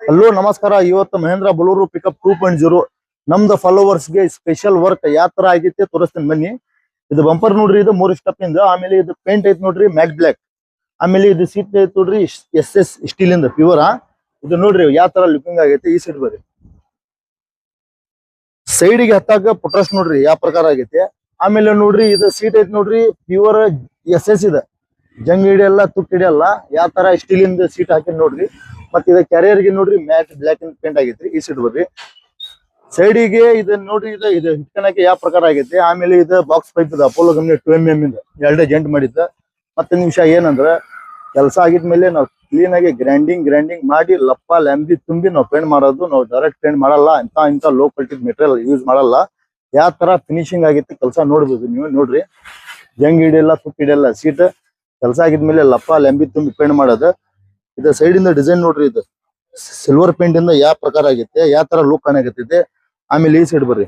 Hello ನಮಸ್ಕಾರ. ಇವತ್ತು Mahendra ಬಲೂರು pickup 2.0 ನಮ್ದು ಫಾಲೋವರ್ಸ್ಗೆ ಸ್ಪೆಷಲ್ ವರ್ಕ್ ಯಾವ ತರ ಆಗೈತೆ ತೋರಿಸ್ತೀನಿ ಬನ್ನಿ. ಇದು ಬಂಪರ್ ನೋಡ್ರಿ, ಇದು 3 ಸ್ಟೆಪ್ ಇಂದ. ಆಮೇಲೆ ಇದು ಪೇಂಟ್ ಐತ್ ನೋಡ್ರಿ ಮ್ಯಾಟ್ ಬ್ಲಾಕ್. ಆಮೇಲೆ ಇದು ಸೀಟ್ ಐತ್ ನೋಡ್ರಿ SS ಸ್ಟೀಲ್ ಇಂದ ಪ್ಯೂರ್. ಇದು ನೋಡ್ರಿ ಯಾವ ತರ ಲುಕಿಂಗ್ ಆಗೈತೆ. ಈ ಸೈಡ್ ಬರ್ರಿ, ಸೈಡ್ಗೆ ಹತ್ತಾಗ ಪುಟ್ರಸ್ ನೋಡ್ರಿ ಯಾವ ಪ್ರಕಾರ ಆಗೈತೆ. ಆಮೇಲೆ ನೋಡ್ರಿ ಇದು ಸೀಟ್ ಐತ್ ನೋಡ್ರಿ ಪ್ಯೂರ್ SS ಇದೆ, ಜಂಗ್ ಹಿಡಿಯಲ್ಲ ತುಕ್ಕು ಹಿಡಿಯಲ್ಲ. ಯಾವ ತರ ಸ್ಟೀಲ್ ಇಂದ ಸೀಟ್ ಹಾಕಿ ನೋಡ್ರಿ. ಮತ್ತೆ ಇದು ಕ್ಯಾರಿಯರ್ ಗೆ ನೋಡ್ರಿ ಮ್ಯಾಟ್ ಬ್ಲಾಕ್ ಇಂದ ಪೇಂಟ್ ಆಗೈತ್ರಿ. ಈ ಸೈಡ್ ಬರ್ರಿ, ಸೈಡಿಗೆ ಇದನ್ನ ನೋಡ್ರಿ, ಇದು ಹಿಟ್ಕಣಕ್ಕೆ ಯಾವ ಪ್ರಕಾರ ಆಗೈತೆ. ಆಮೇಲೆ ಇದು ಬಾಕ್ಸ್ ಪೈಪ್ ಇದೆ ಅಪೋಲೋ ಕಂಪ್ನಿ 2mm ಇಂದ ಎರಡೇ ಜಂಟ್ ಮಾಡಿದ್ದ. ಮತ್ತೆ ವಿಷಯ ಏನಂದ್ರ ಕೆಲಸ ಆಗಿದ್ಮೇಲೆ ನಾವು ಕ್ಲೀನ್ ಆಗಿ ಗ್ರೈಂಡಿಂಗ್ ಮಾಡಿ ಲಪ್ಪ ಲ್ಯಾಂಬಿ ತುಂಬಿ ನಾವು ಪೇಂಟ್ ಮಾಡೋದು. ನಾವು ಡೈರೆಕ್ಟ್ ಪೇಂಟ್ ಮಾಡಲ್ಲ, ಇಂತ ಲೋ ಕ್ವಾಲಿಟಿ ಮೆಟೀರಿಯಲ್ ಯೂಸ್ ಮಾಡಲ್ಲ. ಯಾವ ತರ ಫಿನಿಶಿಂಗ್ ಆಗೈತಿ ಕೆಲಸ ನೋಡ್ಬೋದು ನೀವು. ನೋಡ್ರಿ ಜಂಗ್ ಹಿಡಿಯಲ್ಲ ತುಕ್ಕು ಹಿಡಿಯಲ್ಲ ಸೀಟ್. ಕೆಲಸ ಆಗಿದ್ಮೇಲೆ ಲಪ್ಪ ಲ್ಯಾಂಬಿ ತುಂಬಿ ಪೇಂಟ್ ಮಾಡೋದು. ಇದು ಸೈಡ್ ಇಂದ ಡಿಸೈನ್ ನೋಡ್ರಿ, ಇದು ಸಿಲ್ವರ್ ಪೇಂಟ್ ಇಂದ ಯಾವ ಪ್ರಕಾರ ಆಗೈತೆ, ಯಾವ ತರ ಲುಕ್ ಕಾಣಕತ್ತೈತೆ. ಆಮೇಲೆ ಈ ಸೈಡ್ ಬರ್ರಿ,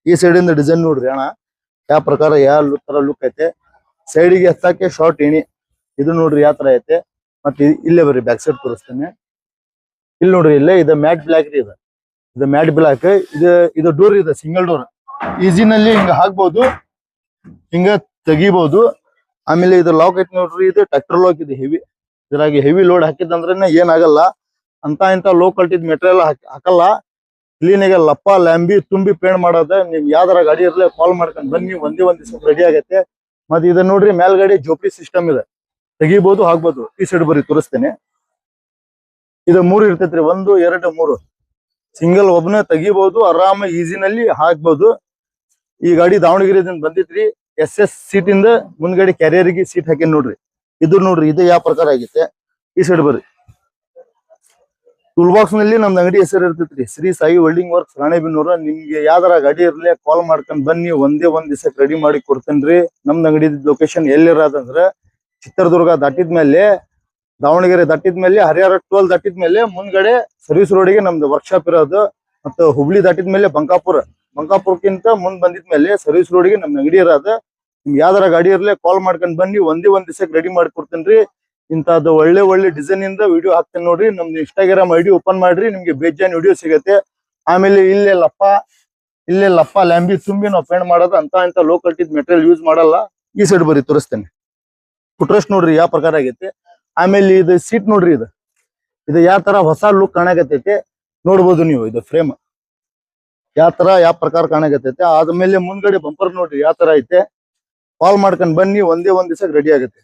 ಈ ಸೈಡ್ ಇಂದ ಡಿಸೈನ್ ನೋಡ್ರಿ ಅಣ್ಣ ಯಾವ ಪ್ರಕಾರ ಯಾವ ತರ ಲುಕ್ ಐತೆ. ಸೈಡಿಗೆ ಹತ್ತಕ್ಕೆ ಶಾರ್ಟ್ ಎಣಿ ಇದು ನೋಡ್ರಿ ಯಾವ ತರ ಐತೆ. ಮತ್ತೆ ಇಲ್ಲೇ ಬರ್ರಿ ಬ್ಯಾಕ್ ಸೈಡ್ ತೋರಿಸ್ತೇನೆ. ಇಲ್ಲಿ ನೋಡ್ರಿ, ಇಲ್ಲೇ ಇದು ಮ್ಯಾಟ್ ಬ್ಲಾಕ್ ರೀ. ಇದು ಮ್ಯಾಟ್ ಬ್ಲಾಕ್. ಇದು ಡೋರ್ ಇದೆ, ಸಿಂಗಲ್ ಡೋರ್. ಈಸಿನಲ್ಲಿ ಹಿಂಗ ಹಾಕ್ಬಹುದು, ಹಿಂಗ ತೆಗಿಬಹುದು. ಆಮೇಲೆ ಇದು ಲಾಕ್ ಐತಿ ನೋಡ್ರಿ, ಇದು ಟ್ರ್ಯಾಕ್ಟರ್ ಲಾಕ್ ಇದೆ ಹೆವಿ. ಇದ್ರಾಗಿ ಹೆವಿ ಲೋಡ್ ಹಾಕಿದಂದ್ರೆ ಏನಾಗಲ್ಲ. ಇಂತ ಲೋ ಕ್ವಾಲಿಟಿ ಮೆಟೀರಿಯಲ್ ಹಾಕಲ್ಲ. ಕ್ಲೀನ್ ಆಗಿ ಲಪ್ಪ ಲ್ಯಾಂಬಿ ತುಂಬಿ ಪೇಂಟ್ ಮಾಡೋದ. ನಿಮ್ ಯಾವ್ದಾರ ಗಾಡಿ ಇರ್ಲಿ ಕಾಲ್ ಮಾಡ್ಕೊಂಡ್ ಬನ್ನಿ, ಒಂದೇ ಒಂದ್ ದಿವಸ ರೆಡಿ ಆಗತ್ತೆ. ಮತ್ತೆ ಇದು ನೋಡ್ರಿ ಮೇಲ್ಗಡೆ ಜೋಪಿ ಸಿಸ್ಟಮ್ ಇದೆ, ತೆಗಿಬಹುದು ಹಾಕ್ಬೋದು. ಈ ಸೈಡ್ ಬರೀ ತೋರಿಸ್ತೇನೆ. ಇದು 3 ಇರ್ತೈತ್ರಿ, 1 2 3 ಸಿಂಗಲ್ ಒಬ್ನೇ ತೆಗಿಬಹುದು, ಆರಾಮ ಈಸಿನಲ್ಲಿ ಹಾಕ್ಬಹುದು. ಈ ಗಾಡಿ ದಾವಣಗೆರೆದಿಂದ ಬಂದಿತ್ರಿ. SS ಸೀಟ್ ಇಂದ ಮುಂದ್ಗಡೆ ಕ್ಯಾರಿಯರ್ಗೆ ಸೀಟ್ ಹಾಕಿ ನೋಡ್ರಿ. ಇದು ನೋಡ್ರಿ ಇದು ಯಾವ ಪ್ರಕಾರ ಆಗೈತೆ. ಈ ಸೈಡ್ ಬರ್ರಿ, ಟೂಲ್ ಬಾಕ್ಸ್ ನಲ್ಲಿ ನಮ್ದು ಅಂಗಡಿ ಹೆಸರು ಇರ್ತೈತ್ರಿ, ಶ್ರೀ ಸಾಯಿ ವೆಲ್ಡಿಂಗ್ ವರ್ಕ್ಸ್ ರಾಣೆಬೆನ್ನೂರ. ನಿಮ್ಗೆ ಯಾವ್ದಾರ ಗಾಡಿ ಇರ್ಲಿ ಕಾಲ್ ಮಾಡ್ಕೊಂಡ್ ಬನ್ನಿ, ಒಂದೇ ಒಂದ್ ದಿವಸಕ್ಕೆ ರೆಡಿ ಮಾಡಿ ಕೊಡ್ತೇನ್ರಿ. ನಮ್ದು ಅಂಗಡಿ ಲೊಕೇಶನ್ ಎಲ್ಲಿರೋದಂದ್ರ ಚಿತ್ರದುರ್ಗ ದಾಟಿದ್ಮೇಲೆ, ದಾವಣಗೆರೆ ದಾಟಿದ್ಮೇಲೆ, ಹರಿಹರ ಟೋಲ್ ದಾಟಿದ್ಮೇಲೆ ಮುಂದ್ಗಡೆ ಸರ್ವಿಸ್ ರೋಡಿಗೆ ನಮ್ದು ವರ್ಕ್ಶಾಪ್ ಇರೋದು. ಮತ್ತು ಹುಬ್ಳಿ ದಾಟಿದ್ಮೇಲೆ ಬಂಕಾಪುರಕ್ಕಿಂತ ಮುಂದ್ ಬಂದಿದ್ಮೇಲೆ ಸರ್ವಿಸ್ ರೋಡಿಗೆ ನಮ್ದು ಅಂಗಡಿ ಇರೋದು. ನಿಮ್ಗೆ ಯಾವ್ದಾರ ಗಾಡಿ ಇರ್ಲಿ ಕಾಲ್ ಮಾಡ್ಕೊಂಡ್ ಬನ್ನಿ, ಒಂದೇ ಒಂದ್ ದಿವಸಕ್ಕೆ ರೆಡಿ ಮಾಡಿ ಕೊಡ್ತೇನ್ರಿ. ಇಂತದ್ದು ಒಳ್ಳೆ ಡಿಸೈನ್ ಇಂದ ವಿಡಿಯೋ ಹಾಕ್ತೇನೆ ನೋಡ್ರಿ. ನಮ್ದು ಇನ್ಸ್ಟಾಗ್ರಾಮ್ ID ಓಪನ್ ಮಾಡ್ರಿ, ನಿಮ್ಗೆ ಬೇಜಾನ್ ವಿಡಿಯೋ ಸಿಗತ್ತೆ. ಆಮೇಲೆ ಇಲ್ಲೇ ಲಪ್ಪ ಲ್ಯಾಂಬಿ ತುಂಬಿ ನಾವು ಪೇಂಟ್ ಮಾಡೋದು. ಇಂತ ಲೋ ಕ್ವಾಲಿಟಿ ಮೆಟೀರಿಯಲ್ ಯೂಸ್ ಮಾಡಲ್ಲ. ಈ ಸೈಡ್ ಬರೀ ತೋರಿಸ್ತೇನೆ. ಫುಟ್ರೆಸ್ಟ್ ನೋಡ್ರಿ ಯಾವ ಪ್ರಕಾರ ಆಗೈತೆ. ಆಮೇಲೆ ಇದು ಸೀಟ್ ನೋಡ್ರಿ, ಇದು ಯಾವ ತರ ಹೊಸ ಲುಕ್ ಕಾಣಕತ್ತೈತೆ ನೋಡ್ಬೋದು ನೀವು. ಇದು ಫ್ರೇಮ್ ಯಾವ ಪ್ರಕಾರ ಕಾಣಕತ್ತೈತೆ. ಆದ್ಮೇಲೆ ಮುಂದ್ಗಡೆ ಬಂಪರ್ ನೋಡ್ರಿ ಯಾವ ತರ ಐತೆ. ಕಾಲ್ ಮಾಡ್ಕೊಂಡ್ ಬನ್ನಿ, ಒಂದೇ ಒಂದ್ ದಿವಸಕ್ಕೆ ರೆಡಿ ಆಗುತ್ತೆ.